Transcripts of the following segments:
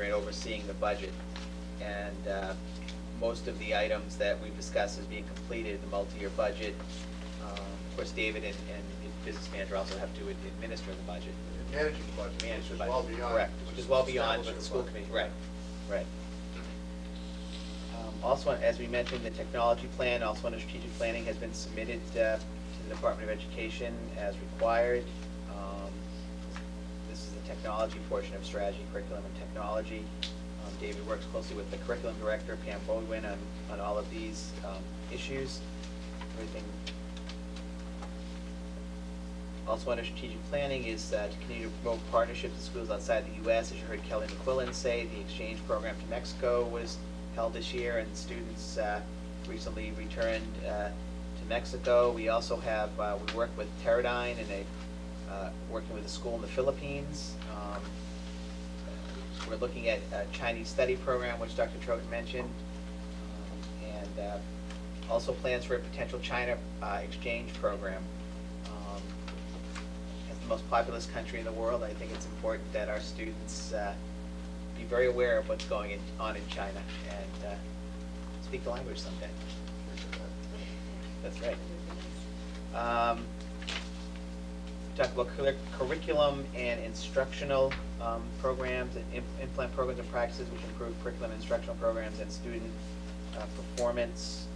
and overseeing the budget. And most of the items that we've discussed as being completed, the multi-year budget. Of course, David and business manager also have to administer the budget. And managing the budget, Manage which the is budget. well beyond. Correct, which is well beyond what establishing the school budget. committee, right. Also, as we mentioned, the technology plan, also under strategic planning, has been submitted to the Department of Education as required. This is the technology portion of strategy, curriculum, and technology. David works closely with the curriculum director, Pam Bodwin, on all of these issues. Everything. Also under strategic planning is to continue to promote partnerships with schools outside the U.S. As you heard Kelly McQuillan say, the exchange program to Mexico was held this year, and students recently returned to Mexico. We also have, we work with Teradyne and working with a school in the Philippines. We're looking at a Chinese study program, which Dr. Troten mentioned, and also plans for a potential China exchange program. As the most populous country in the world, I think it's important that our students be very aware of what's going on in China and speak the language someday. That's right. Talk about curriculum and instructional programs and implement programs and practices which improve curriculum and instructional programs and student performance.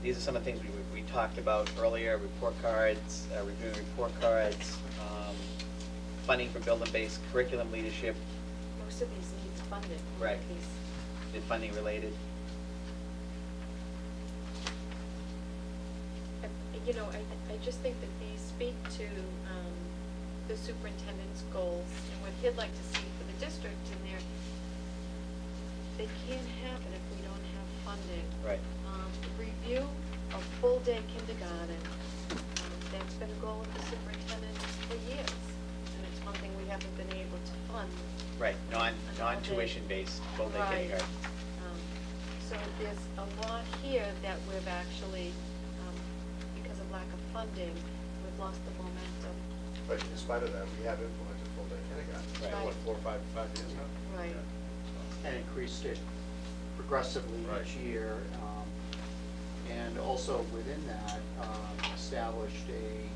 These are some of the things we talked about earlier: report cards, reviewing report cards, funding for building-based curriculum leadership. Most of these need funding. Right. Is funding related? You know, I just think that these speak to the superintendent's goals and what he'd like to see for the district in there. They can't happen if we don't have funding. Right. Review of full-day kindergarten. That's been a goal of the superintendent for years, and it's one thing we haven't been able to fund. Right. Non-tuition based full-day kindergarten. So there's a lot here that we've actually, because of lack of funding, we've lost the momentum. But in spite of that, we have implemented full-day kindergarten. Right. What, 4 or 5 years now? Right. Yeah. And increased it progressively Right. each year. And also within that, established a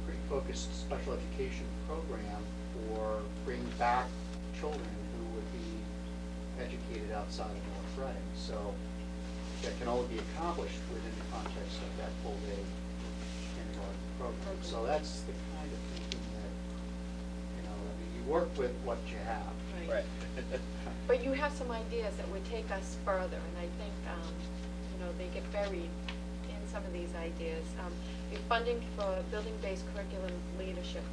pretty focused special education program for bringing back children who would be educated outside of North Reading. So that can only be accomplished within the context of that full-day kindergarten program. So that's the kind of thinking that, you know, I mean, you work with what you have. Right. But you have some ideas that would take us further, and I think, you know, they get buried in some of these ideas. Your funding for building-based curriculum leadership